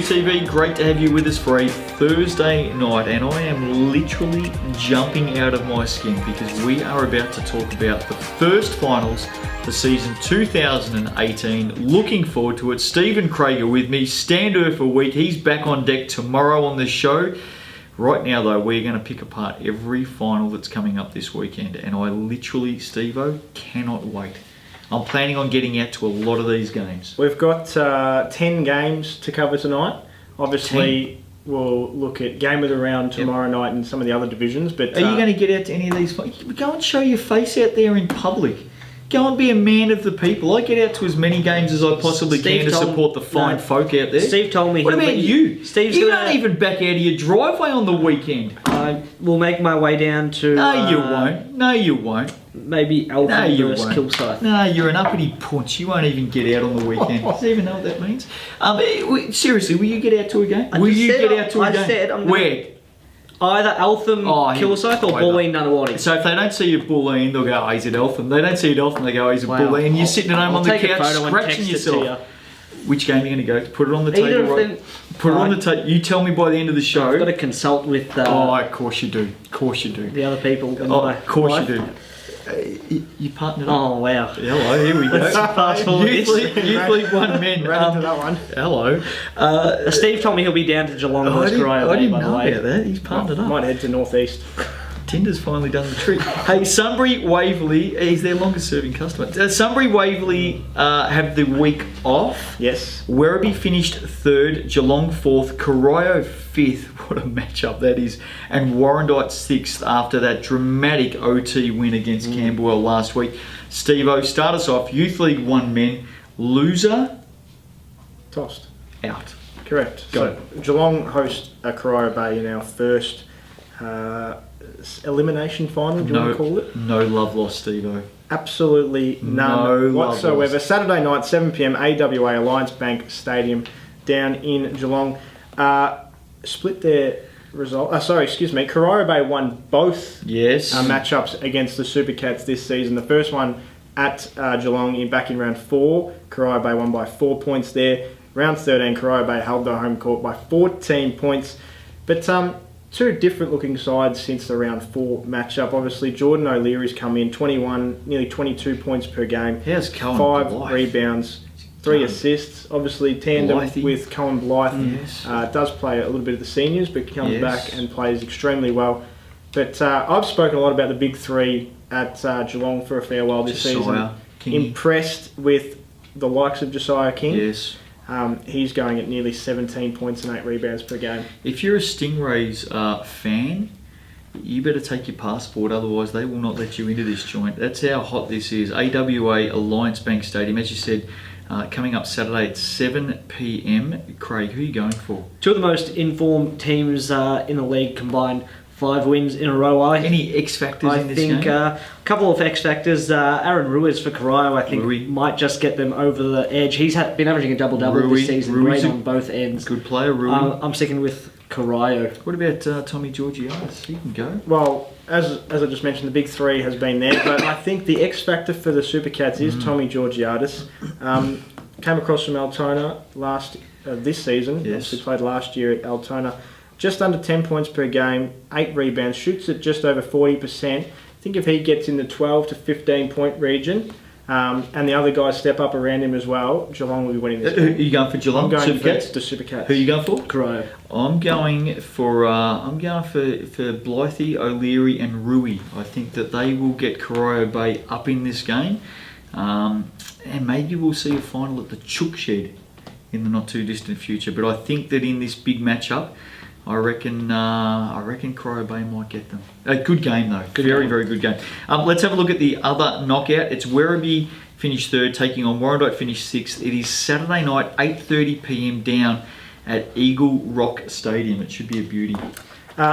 TV, great to have you with us for a Thursday night, and I am literally jumping out of my skin because we are about to talk about the first finals for season 2018. Looking forward to it. Stephen Craig are with me, stand-er for a week. He's back on deck tomorrow on the show. Right now though, we're going to pick apart every final that's coming up this weekend, and I literally, Steve-O, cannot wait. I'm planning on getting out to a lot of these games. We've got 10 games to cover tonight. Obviously, we'll look at game of the round tomorrow night and some of the other divisions. But are you going to get out to any of these? Go and show your face out there in public. Go and be a man of the people. I get out to as many games as I possibly can to support the fine folk out there. Steve told me. What about you? You don't even back out of your driveway on the weekend. I will make my way down to... No, you won't. No, you won't. Maybe Eltham versus Kilsyth. No, you're an uppity punch. You won't even get out on the weekend. Does he even know what that means? Seriously, will you get out to a game? I said I'm Where? Either Eltham, Kilsyth, or Bulleen, Nunawading. So if they don't see you at Bulleen, they'll go, oh, he's at Eltham. They don't see you at Eltham, they go, oh, he's at Bulleen. You're sitting at home on the couch scratching yourself. Which game are you going to go? Put it on the table, right? Put it on the table. You tell me by the end of the show. I've got to consult with... of course you do. Of course you do. The other people. Of course you do. You partnered up. Oh, wow. Hello, here we go. Youth League 1 men. Right into that one. Hello. Steve told me he'll be down to Geelong. I didn't know about that. He's partnered up. Might head to North East. Tinder's finally done the trick. Hey, Sunbury Waverley, he's their longest serving customer. Sunbury Waverley have the week off. Yes. Werribee finished 3rd, Geelong 4th, Corio 5th. What a matchup that is. And Warrandyte 6th after that dramatic OT win against Camberwell last week. Steve-O, start us off. Youth League 1 men, loser. Tossed. Out. Correct. Go. So Geelong host Corio Bay in our first... elimination final, do you want to call it? No love lost, Steve-O. Absolutely none whatsoever. Saturday night, 7 p.m, AWA Alliance Bank Stadium down in Geelong. Split their result. Corio Bay won both matchups against the Super Cats this season. The first one at Geelong back in round 4. Corio Bay won by 4 points there. Round 13, Corio Bay held their home court by 14 points. But two different looking sides since the round 4 matchup. Obviously, Jordan O'Leary's come in, 21, nearly 22 points per game. How's Cohen 5 Blythe? Rebounds, 3 assists. Obviously, tandem with Cohen Blythe. Yes. Does play a little bit of the seniors, but comes back and plays extremely well. But I've spoken a lot about the big 3 at Geelong for a fair while this season. Impressed with the likes of Josiah King. Yes. He's going at nearly 17 points and 8 rebounds per game. If you're a Stingrays fan, you better take your passport, otherwise they will not let you into this joint. That's how hot this is. AWA Alliance Bank Stadium, as you said, coming up Saturday at 7 p.m. Craig, who are you going for? Two of the most informed teams in the league combined. 5 wins in a row. Any X factors in this game? I think a couple of X factors. Aaron Ruiz for Corio, I think, might just get them over the edge. He's been averaging a double-double this season, great on both ends. Good player, Rui. I'm sticking with Corio. What about Tommy Georgiadis? He can go. Well, as I just mentioned, the big 3 has been there, but I think the X factor for the Super Cats is Tommy Georgiadis. Came across from Altona this season. Yes. Obviously played last year at Altona. Just under 10 points per game, 8 rebounds, shoots at just over 40%. I think if he gets in the 12 to 15 point region, and the other guys step up around him as well, Geelong will be winning this game. Are you going for Geelong? I'm going Super Cats? for the Super Cats. Who are you going for? Corio. I'm going for Blythe, O'Leary and Rui. I think that they will get Corio Bay up in this game. And maybe we'll see a final at the Chook Shed in the not too distant future. But I think that in this big matchup, I reckon Corio Bay might get them. A good game though. Very good game. Let's have a look at the other knockout. It's Werribee finished 3rd, taking on Warrandyte finished 6th. It is Saturday night, 8:30 p.m. down at Eagle Rock Stadium. It should be a beauty.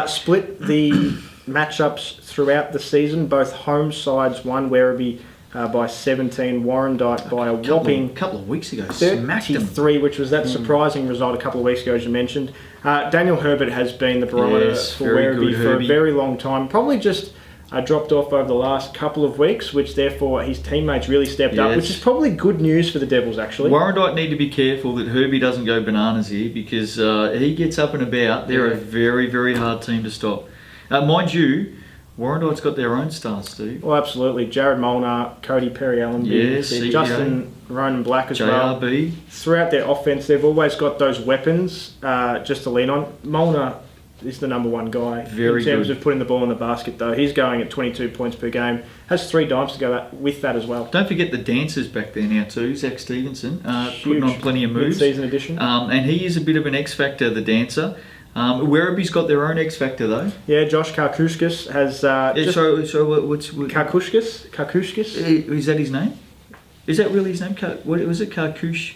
Split the matchups throughout the season. Both home sides won. Werribee by 17, Warrandyte by a whopping couple of weeks ago, 33, which was that surprising result a couple of weeks ago, as you mentioned. Daniel Herbert has been the barometer for Werribee for a very long time. Probably just dropped off over the last couple of weeks, which therefore his teammates really stepped up, which is probably good news for the Devils, actually. Warrandyte need to be careful that Herbie doesn't go bananas here, because he gets up and about. They're a very, very hard team to stop. Mind you, Warrandyte's got their own stars, Steve. Well, absolutely. Jared Molnar, Cody Perry-Allenby, Justin Ronan Black as well. JRB. Throughout their offense, they've always got those weapons just to lean on. Molnar is the number one guy in terms of putting the ball in the basket, though. He's going at 22 points per game. Has 3 dimes to go with that as well. Don't forget the dancers back there now too. Zach Stevenson putting on plenty of moves. Mid-season edition. And he is a bit of an X factor, the dancer. Werriby's got their own X factor though. Yeah, Josh Karkushkas has. So what's Karkushkas? Is that his name? Is that really his name? What was it? Karkushi.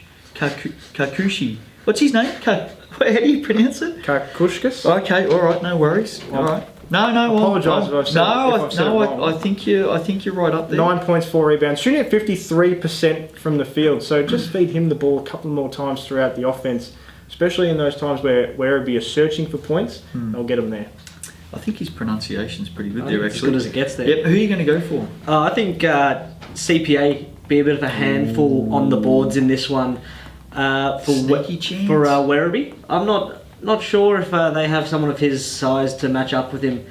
What's his name? How do you pronounce it? Karkushkas. Okay, all right, no worries. All right. No. Apologise if I've said it wrong. I think you're right up there. 9 points, 4 rebounds, shooting at 53% from the field. So just feed him the ball a couple more times throughout the offense, especially in those times where Werribee is searching for points. They'll get him there. I think his pronunciation's pretty good there, actually. As good as it gets there. Yep. Who are you going to go for? I think CPA be a bit of a handful on the boards in this one. Sneaky chance for Werribee. I'm not sure if they have someone of his size to match up with him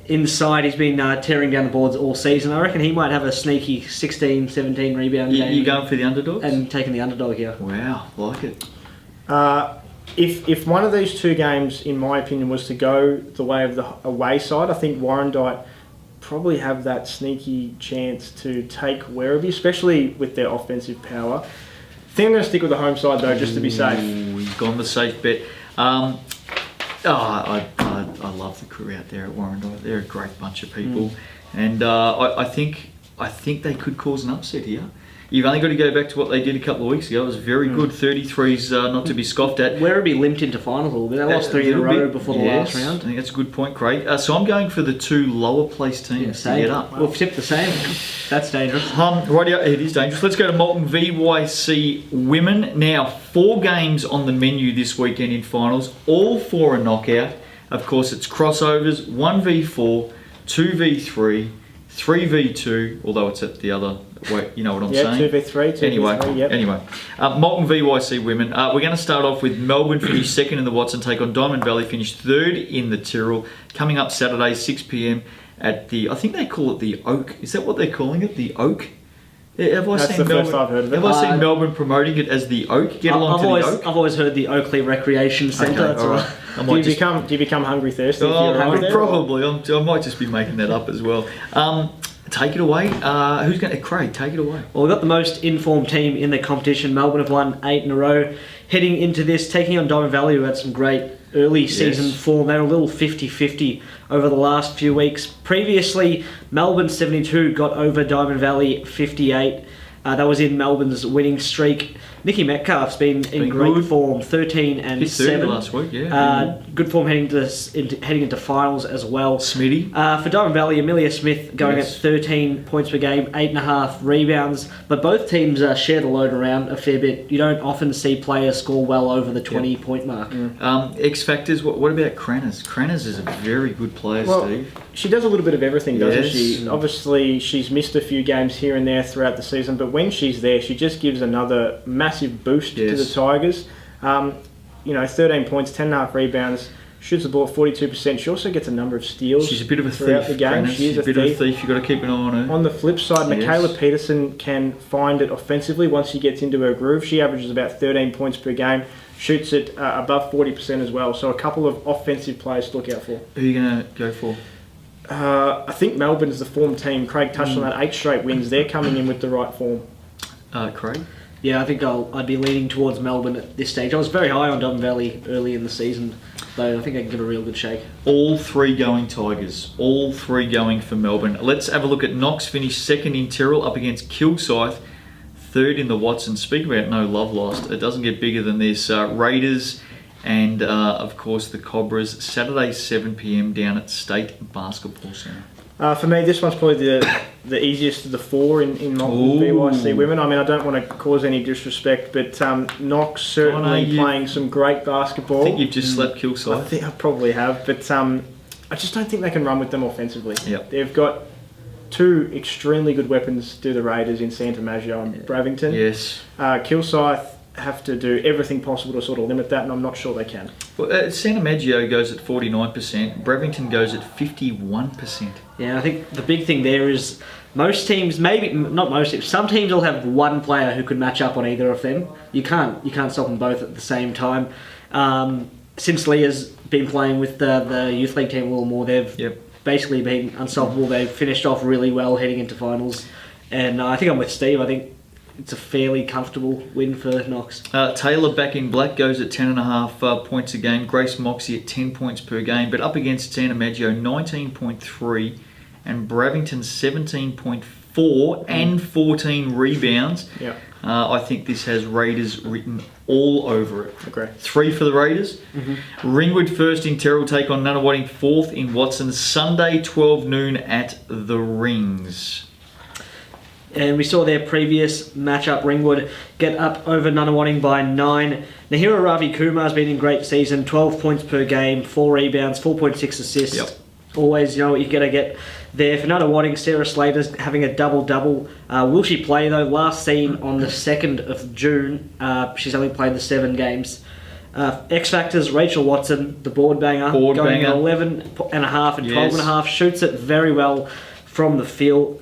inside. He's been tearing down the boards all season. I reckon he might have a sneaky 16, 17 rebound game. You going for the underdogs? And taking the underdog here. Wow, like it. If one of these two games, in my opinion, was to go the way of the away side, I think Warrandyte probably have that sneaky chance to take Werribee, especially with their offensive power. I think I'm going to stick with the home side though, just to be safe. He's gone the safe bet. I love the crew out there at Warrandyte. They're a great bunch of people, and I think they could cause an upset here. You've only got to go back to what they did a couple of weeks ago. It was very good. 33's not to be scoffed at. Werribee limped into finals a little bit. They lost 3 in a row before the last round. I think that's a good point, Craig. So I'm going for the 2 lower placed teams to get up. We'll tip the same. That's dangerous. It is dangerous. Let's go to Molten VYC Women. Now, 4 games on the menu this weekend in finals. All 4 are knockout. Of course, it's crossovers, 1v4, 2v3, 3v2, although it's at the other way, you know what I'm saying? 2v3, Anyway, Molten VYC Women. We're going to start off with Melbourne, finished second in the Watson, take on Diamond Valley, finished third in the Tyrrell. Coming up Saturday, 6 p.m. at the, I think they call it the Oak. Is that what they're calling it? The Oak? Have I seen Melbourne? First I've heard of it. Have I seen Melbourne promoing it as the Oak? Get along to the Oak. I've always heard the Oakley Recreation Centre. Okay, all right. Do you become hungry thirsty? Probably. I might just be making that up as well. Take it away. Who's going to... Craig, take it away. Well, we've got the most informed team in the competition. Melbourne have won 8 in a row. Heading into this, taking on Diamond Valley, who had some great early season form. They're a little 50-50 over the last few weeks. Previously, Melbourne 72 got over Diamond Valley 58. That was in Melbourne's winning streak. Nicky Metcalf's been in great form, 13 and 7 last week. Yeah. Good form heading into finals as well. Smitty. For Diamond Valley, Amelia Smith going at 13 points per game, 8.5 rebounds. But both teams share the load around a fair bit. You don't often see players score well over the 20-point mark. X factors. What about Cranners? Cranners is a very good player, Steve. She does a little bit of everything, doesn't she? Obviously, she's missed a few games here and there throughout the season, but when she's there, she just gives another massive boost to the Tigers. 13 points, 10.5 rebounds, shoots the ball 42%. She also gets a number of steals. She's a bit of a throughout thief. The game. She is a bit of a thief. You've got to keep an eye on her. On the flip side, Michaela Peterson can find it offensively once she gets into her groove. She averages about 13 points per game, shoots it above 40% as well. So a couple of offensive players to look out for. Who are you going to go for? I think Melbourne is the form team. Craig touched on that. 8 straight wins. They're coming in with the right form. Craig? Yeah, I think I'd be leaning towards Melbourne at this stage. I was very high on Diamond Valley early in the season, though I think I can give a real good shake. All 3 going Tigers. All 3 going for Melbourne. Let's have a look at Knox, finished second in Tyrrell, up against Kilsyth, third in the Watson. Speak about no love lost. It doesn't get bigger than this. Raiders and, of course, the Cobras. Saturday, 7 p.m. down at State Basketball Centre. For me, this one's probably the easiest of the 4 in VYC Women. I mean, I don't want to cause any disrespect, but Knox certainly playing some great basketball. I think you've just slept Kilsyth. I think I probably have, but I just don't think they can run with them offensively. Yep. They've got two extremely good weapons to do the Raiders in Santa Maggio and Bravington. Yes. Kilsyth have to do everything possible to sort of limit that, and I'm not sure they can. Well, Santa Maggio goes at 49%. Bravington goes at 51%. Yeah, I think the big thing there is most teams, maybe not most teams, some teams will have one player who could match up on either of them. You can't stop them both at the same time. Since Leah's been playing with the youth league team a little more, they've basically been unstoppable. They've finished off really well heading into finals, and I think I'm with Steve. I think it's a fairly comfortable win for Knox. Taylor back in black goes at 10.5 points a game. Grace Moxie at 10 points per game, but up against Santa Maggio 19.3 and Bravington 17.4 and 14 rebounds. Yeah. I think this has Raiders written all over it. Okay. 3 for the Raiders. Ringwood first in Terrell take on Nunawading, 4th in Watson. Sunday 12 noon at the Rings. And we saw their previous matchup, Ringwood, get up over Nunawading by 9. Nahira Ravi Kumar's been in great season, 12 points per game, 4 rebounds, 4.6 assists. Yep. Always, what you're going to get there. For Nunawading, Sarah Slater's having a double-double. Will she play, though? Last seen on the 2nd of June. She's only played the 7 games. X Factors, Rachel Watson, the board banger, going 11.5 and 12.5. Shoots it very well from the field,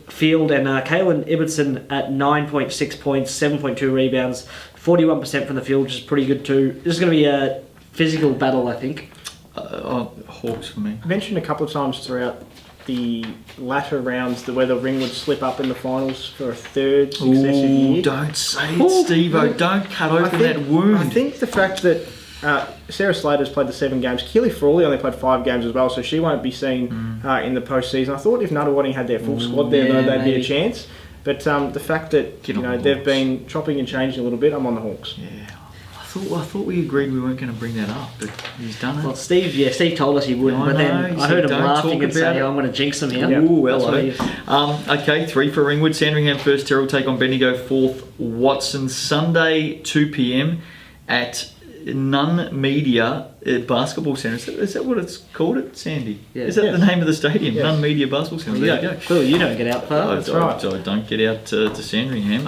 and Kaylin Ibbotson at 9.6 points, 7.2 rebounds, 41% from the field, which is pretty good too. This is going to be a physical battle, I think. Hawks for me. I mentioned a couple of times throughout the latter rounds whether Ringwood slip up in the finals for a 3rd successive year. Don't say it, Steve-O. Don't cut open that wound. I think the fact that Sarah Slater's played the 7 games. Keely Frawley only played 5 games as well, so she won't be seen in the postseason. I thought if Nunawading had their full squad there, though, they'd be a chance. But the fact that they've been chopping and changing a little bit, I'm on the Hawks. Yeah, I thought we agreed we weren't going to bring that up, but he's done it. Well, Steve told us he wouldn't, but then I heard him laughing and saying, I'm going to jinx him here. Yep. Ooh, hello. Okay, 3 for Ringwood. Sandringham first, Terrell take on Bendigo, 4th, Watson. Sunday, 2 p.m. at Nunn Media Basketball Centre. Is that what it's called at Sandy? Yeah. Is that the name of the stadium? Yes. Nunn Media Basketball Centre. There you go. Clearly you don't get out far. That's right. I don't get out to Sandringham.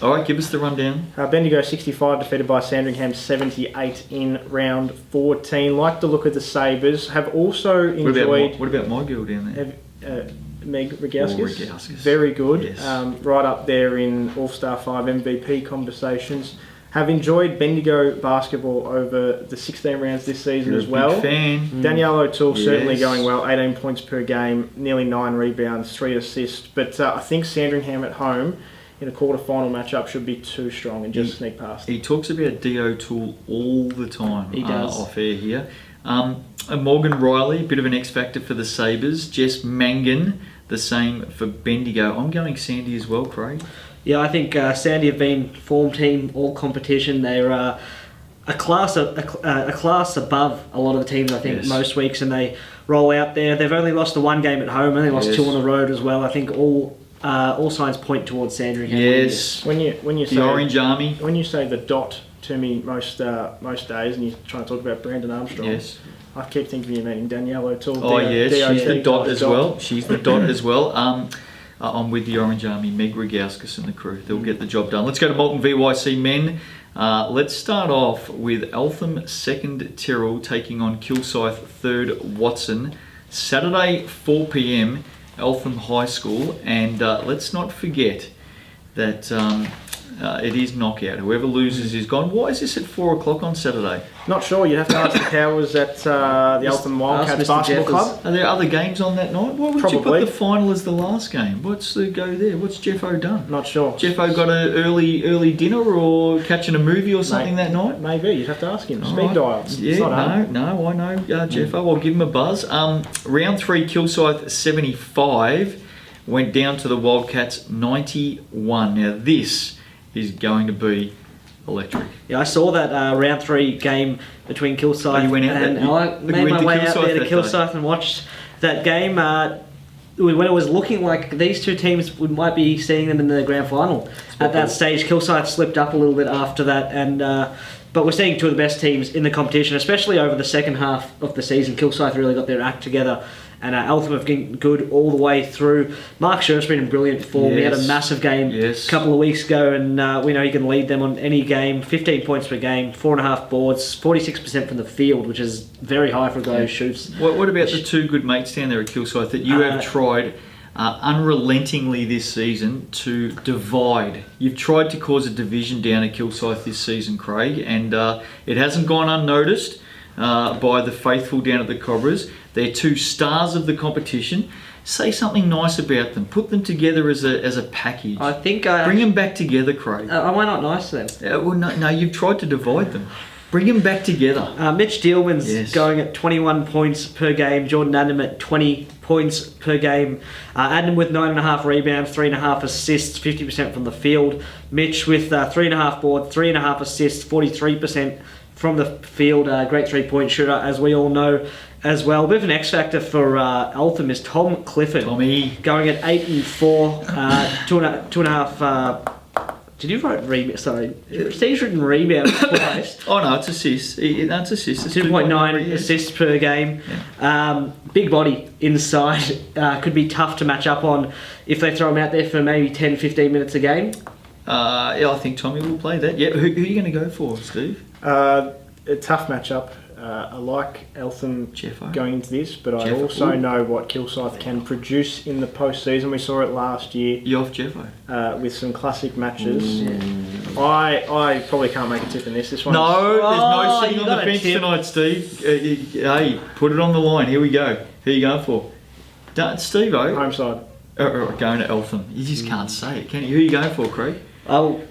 All right, give us the rundown. Bendigo 65 defeated by Sandringham 78 in round 14. Like the look of the Sabres. Have also enjoyed... What about my girl down there? Meg Rogowskis. Rogowskis. Very good. Yes. Right up there in All-Star 5 MVP conversations. Have enjoyed Bendigo basketball over the 16 rounds this season as well. Big fan. Danielle O'Toole certainly going well, 18 points per game, nearly 9 rebounds, 3 assists. But I think Sandringham at home in a quarter-final matchup should be too strong and just sneak past. He talks about D. O'Toole all the time. He does. Off air here. Morgan Riley, a bit of an X-factor for the Sabres. Jess Mangan, the same for Bendigo. I'm going Sandy as well, Craig. Yeah, I think Sandy have been form team all competition. They're a class above a lot of the teams, I think, most weeks, and they roll out there. They've only lost the 1 game at home, only lost 2 on the road as well. I think all signs point towards Sandringham. Yes. When you the say Orange Army. When you say the dot to me most days, and you try to talk about Brandon Armstrong. Yes. I keep thinking you meaning Danielle O'Toole. Oh yes, she's the dot as well. She's the dot as well. I'm with the Orange Army, Meg Rogowskis and the crew. They'll get the job done. Let's go to Bolton VYC men. Let's start off with Eltham 2nd Tyrrell taking on Kilsyth 3rd Watson. Saturday 4 p.m. Eltham High School. And let's not forget that it is knockout. Whoever loses is gone. Why is this at 4 o'clock on Saturday? Not sure. You'd have to ask the powers at the Eltham Wildcats Basketball Club. Are there other games on that night? Why would you put the final as the last game? What's the go there? What's Jeffo done? Not sure. Jeffo got an early dinner or catching a movie or something that night? Maybe. You'd have to ask him. Speed Right. dial. Yeah, I know Jeffo. I'll give him a buzz. Round 3, Kilsyth 75 went down to the Wildcats 91. Now this is going to be electric. Yeah, I saw that round 3 game between Kilsyth you went out and I made my way out there to Kilsyth and watched that game. When it was looking like these two teams, we might be seeing them in the grand final. At that stage, Kilsyth slipped up a little bit after that, and But we're seeing two of the best teams in the competition, especially over the second half of the season. Kilsyth really got their act together, and Eltham have been good all the way through. Mark Scherf's been in brilliant form. He had a massive game a couple of weeks ago, and we know he can lead them on any game. 15 points per game, 4.5 boards, 46% from the field, which is very high for a guy who shoots. What about the two good mates down there at Kilsyth that you have tried unrelentingly this season to divide? You've tried to cause a division down at Kilsyth this season, Craig, and it hasn't gone unnoticed by the faithful down at the Cobras. They're two stars of the competition. Say something nice about them. Put them together as a package. I think bring them back together, Craig. Am I not nice to them? Well, no, you've tried to divide them. Bring them back together. Mitch Dealman's going at 21 points per game. Jordan Adnam at 20 points per game. Adnam with 9.5 rebounds, 3.5 assists, 50% from the field. Mitch with 3.5 boards, 3.5 assists, 43% from the field. Great three-point shooter, as we all know as well. A bit of an X-factor for Eltham is Tom Clifford. Tommy. Going at 8 and 4, 2.5... Did you write rebound? Sorry. Steve's written rebound twice. Oh no, it's assists. That's assists. 2.9 assists per game. Yeah. Big body inside. Could be tough to match up on if they throw him out there for maybe 10-15 minutes a game. I think Tommy will play that. Yeah. Who are you going to go for, Steve? A tough matchup. I like Eltham Jeffo. going into this, but I also know what Kilsyth can produce in the postseason. We saw it last year. You off Jeffo? With some classic matches. I probably can't make a tip in this. This one. No, there's no sitting on the fence tonight, Steve. Hey, put it on the line. Here we go. Who are you going for? Steve-O? Home side. Going to Eltham. You just can't say it, can you? Who are you going for, Craig?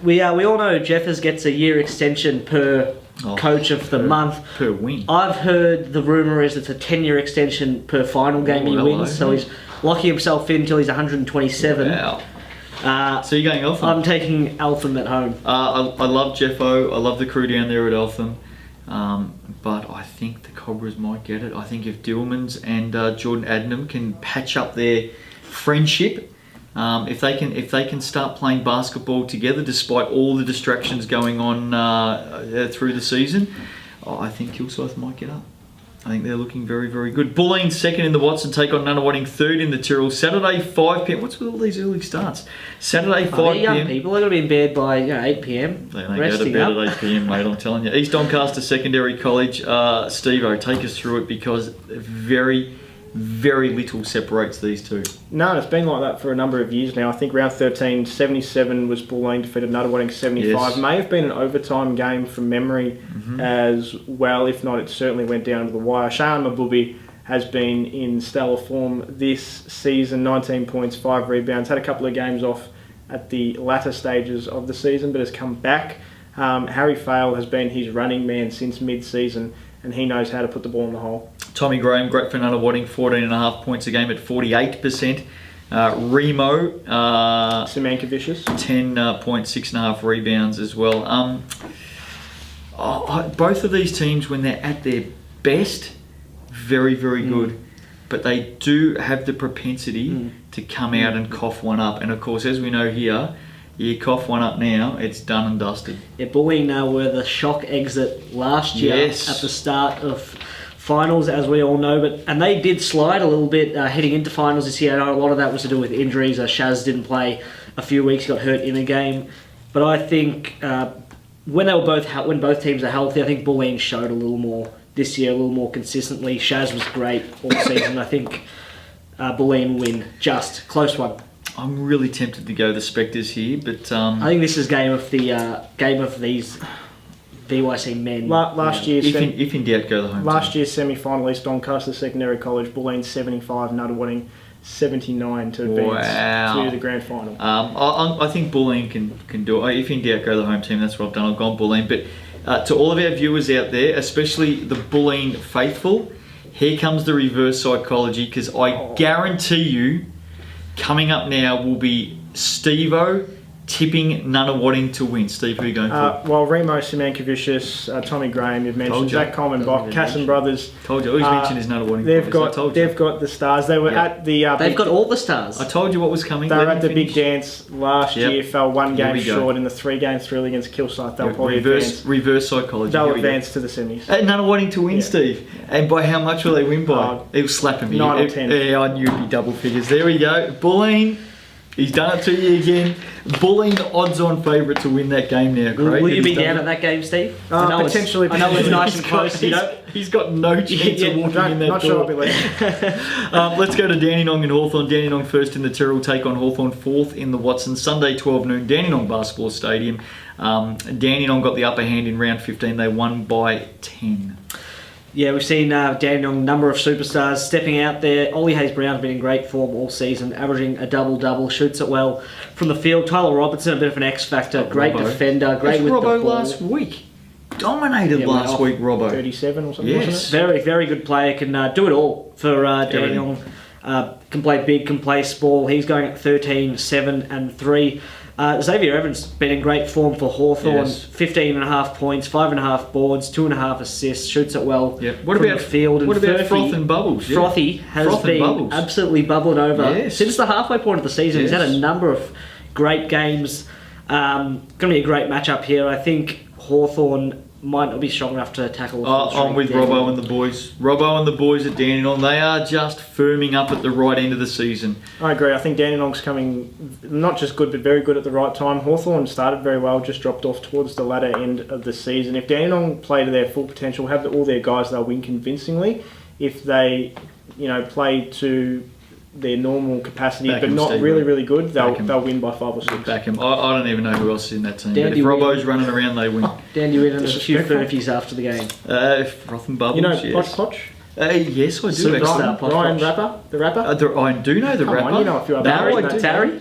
We all know Jeffers gets a year extension per coach of the month. Per win. I've heard the rumour is it's a 10-year extension per final game he wins, so he's locking himself in until he's 127. Wow. So you're going Eltham? I'm taking Eltham at home. I love Jeffo. I love the crew down there at Eltham. But I think the Cobras might get it. I think if Dillmans and Jordan Adnam can patch up their friendship, if they can start playing basketball together despite all the distractions going on through the season, I think Kilsyth might get up. I think they're looking very, very good. Bulleen second in the Watson, take on Nunawading third in the Tyrrell. Saturday 5 p.m. What's with all these early starts? Saturday 5 p.m. Young people, they're going to be in bed by 8 p.m. They don't go to bed at 8 p.m, mate, I'm telling you. East Doncaster Secondary College. Steve-O, take us through it because very, very little separates these two. No, it's been like that for a number of years now. I think round 13, 77 was Bulleen defeated Nunawading 75. Yes. May have been an overtime game from memory as well. If not, it certainly went down to the wire. Shayan Mabubi has been in stellar form this season. 19 points, 5 rebounds. Had a couple of games off at the latter stages of the season, but has come back. Harry Fale has been his running man since mid-season, and he knows how to put the ball in the hole. Tommy Graham, great for Nunawading, 14.5 points a game at 48%. Remo, Simankavicius, 10 points, 6.5 rebounds as well. Both of these teams, when they're at their best, very, very good. But they do have the propensity to come out and cough one up. And of course, as we know here, you cough one up now, it's done and dusted. Yeah, Bulleen were the shock exit last year at the start of finals, as we all know, and they did slide a little bit heading into finals this year. I know a lot of that was to do with injuries. Shaz didn't play a few weeks, got hurt in a game. But I think when both teams are healthy, I think Bulleen showed a little more this year, a little more consistently. Shaz was great all season. I think Bulleen win, just close one. I'm really tempted to go the Spectres here, but I think this is game of these VYC men. Last year, if in doubt, go the home. Last year's semi-final, East Doncaster Secondary College, Bulleen 75, Nunawading 79 to advance to the grand final. I think Bulleen can do it. If in doubt, go the home team. That's what I've done. I've gone Bulleen. But to all of our viewers out there, especially the Bulleen faithful, here comes the reverse psychology, because I guarantee you, coming up now will be Steve-O tipping Nunawading to win. Steve, who are you going for? Well, Remo, Simankavicius, Tommy Graham, you've mentioned, Zach Coleman, Bach, Casson Brothers. Told you. Always mentioned his Nunawading. They've got the stars. They were at the. They've got all the stars. I told you what was coming. They were at the big dance last year. Fell one game short in the 3-game thrill against Kilsyth. They'll probably reverse psychology. They'll advance to the semis. Nunawading to win, Steve. And by how much will they win by? It was slapping me. 9 or 10. Yeah, I knew it'd be double figures. There we go. Bulleen. He's done it to you again. Bulleen, odds-on favourite to win that game now. Craig. Will you be down at that game, Steve? Potentially. I know it's nice and close. He's got no chance of walking in that not door. sure I'll be leaving. Let's go to Dandenong and Hawthorn. Dandenong first in the Terrell, take on Hawthorn fourth in the Watson. Sunday 12 noon, Dandenong Basketball Stadium. Dandenong got the upper hand in round 15. They won by 10. Yeah, we've seen Dandenong, number of superstars stepping out there. Ollie Hayes-Brown's been in great form all season, averaging a double-double, shoots it well from the field. Tyler Robertson, a bit of an X-factor, great defender, great with Robbo the ball. last week. Dominated last week, Robbo. 37 or something, yes. wasn't it? Very, very good player, can do it all for Dandenong. Can play big, can play small. He's going at 13, 7 and 3. Xavier Evans been in great form for Hawthorn. 15.5 points, 5.5 boards, 2.5 assists. Shoots it well. What from about the field? What about Froth and Bubbles? Frothy has been absolutely bubbling over since the halfway point of the season. He's had a number of great games. Going to be a great matchup here. I think Hawthorn might not be strong enough to tackle. I'm with Robbo and the boys. Robbo and the boys at Dandenong. They are just firming up at the right end of the season. I agree. I think Dandenong's coming not just good, but very good at the right time. Hawthorn started very well, just dropped off towards the latter end of the season. If Dandenong play to their full potential, have all their guys, they'll win convincingly. If they, play to their normal capacity, but not really, really good, they'll win by 5 or 6. Back him. I don't even know who else is in that team. But if Robbo's running around, they win. Dan, you in and a few furfies after the game. Froth and Bubbles, Potch Potch? Yes, I do. Ryan Rapper? The rapper? I do know the rapper. On, you know a few other Tarry?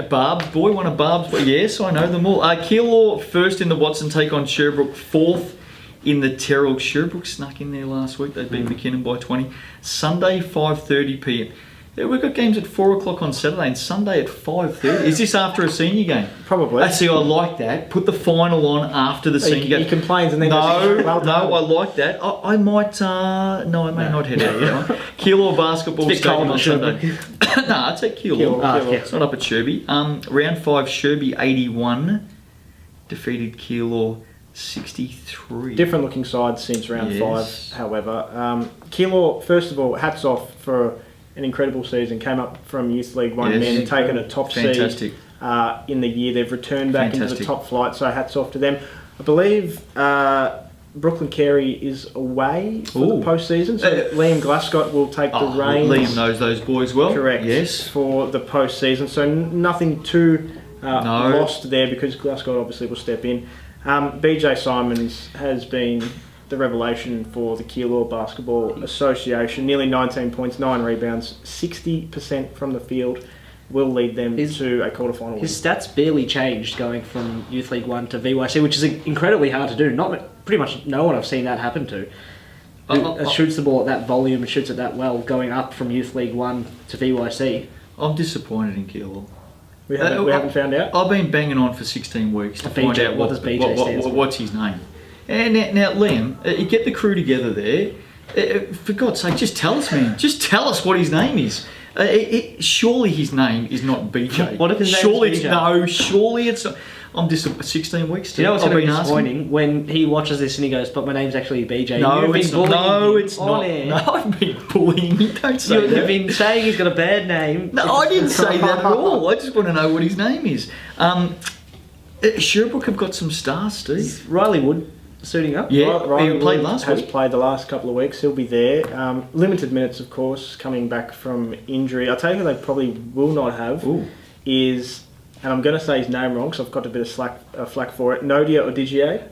Barb's boy, one of Barb's. Yes, I know them all. Keilor first in the Watson, take on Sherbrooke. Fourth in the Terrell. Sherbrooke snuck in there last week. They beat McKinnon by 20. Sunday, 5:30 p.m. Yeah, we've got games at 4 o'clock on Saturday and Sunday at 5:30. Is this after a senior game? Probably. See, I like that. Put the final on after the senior game. He complains and then no, I like that. I might. I may not head out yet. Keilor Basketball Stadium on Sunday. No, it's at Keilor. It's not up at Sherby. Round 5, Sherby 81 defeated Keilor 63. Different looking side since round 5. However, Keilor, first of all, hats off for an incredible season. Came up from Youth League 1 men, taken a top seed in the year. They've returned back into the top flight, so hats off to them. I believe Brooklyn Carey is away for the postseason, so Liam Glascott will take the reins. Liam knows those boys well. Correct. Yes. For the postseason, so nothing too lost there because Glascott obviously will step in. BJ Simons has been the revelation for the Keilor Basketball Association. Nearly 19 points, 9 rebounds, 60% from the field will lead them to a quarterfinal win. His stats barely changed going from Youth League 1 to VYC, which is incredibly hard to do. Pretty much no one I've seen that happen to. Shoots the ball at that volume and shoots it that well, going up from Youth League 1 to VYC. I'm disappointed in Keilor. We haven't found out? I've been banging on for 16 weeks to find out what does BJ stand for. What's his name. And now, Liam, you get the crew together there. For God's sake, just tell us, man. Just tell us what his name is. Surely his name is not BJ. What if his name is BJ? No, surely it's... I'm just 16 weeks still. You know what's going to be disappointing? When he watches this and he goes, but my name's actually BJ. No, it's not. No, it's not. No, I've been bullying him. Don't say that. You've been saying he's got a bad name. No, I didn't say that at all. I just want to know what his name is. Sherbrooke have got some stars, Steve. Riley Wood suiting up. Yeah, Riley he played last week. Has played the last couple of weeks. He'll be there. Limited minutes, of course, coming back from injury. I'll tell you who they probably will not have is, and I'm going to say his name wrong because I've got a bit of flack for it, Nodia Odigie.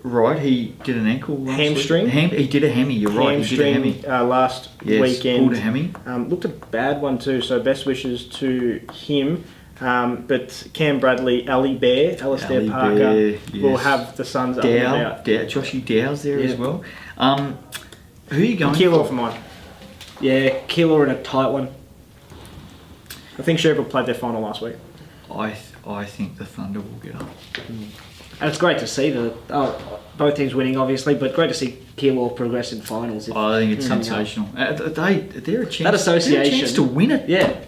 Right, he did an ankle last hamstring. Week. He did a hammy, you're right. He did a hammy. Last weekend. Pulled a hammy. Looked a bad one too, so best wishes to him. But Cam Bradley, Alistair Parker will have the Suns up and about. Joshy Dow's there as well. Who are you going Keilor for mine. Yeah, Keilor in a tight one. I think Sherbrooke played their final last week. I think the Thunder will get up. And it's great to see both teams winning, obviously, but great to see Keilor progress in finals. I think it's sensational. They're a chance. That association. They're a chance to win it. Yeah.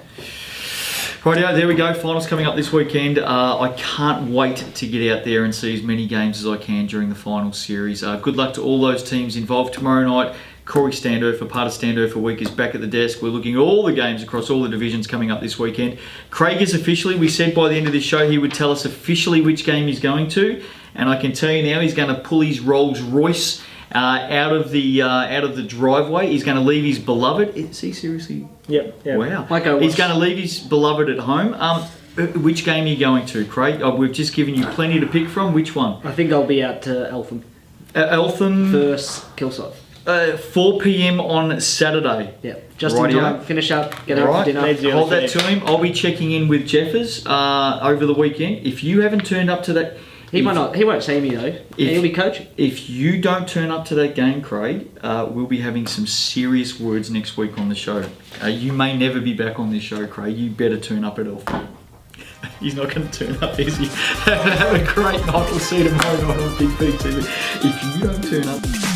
Rightio, there we go. Finals coming up this weekend. I can't wait to get out there and see as many games as I can during the final series. Good luck to all those teams involved tomorrow night. Corey Standover, part of Standover Week, is back at the desk. We're looking at all the games across all the divisions coming up this weekend. Craig is officially, we said by the end of this show he would tell us officially which game he's going to, and I can tell you now he's going to pull his Rolls Royce out of the driveway. He's going to leave his beloved. Is he seriously? Yep. Wow. Michael, he's going to leave his beloved at home. Which game are you going to, Craig? We've just given you plenty to pick from. Which one? I think I'll be out to Eltham. Eltham Versus Kilsyth. 4 p.m. on Saturday. Yeah, just in time. Finish up, get out for dinner. Hold that to him. I'll be checking in with Jeffers over the weekend. If you haven't turned up to that... He might not. He won't see me though. He'll be coaching. If you don't turn up to that game, Craig, we'll be having some serious words next week on the show. You may never be back on this show, Craig. You better turn up at Eltham. He's not going to turn up, is he? Have a great night. We'll see you tomorrow night on Big TV. If you don't turn up...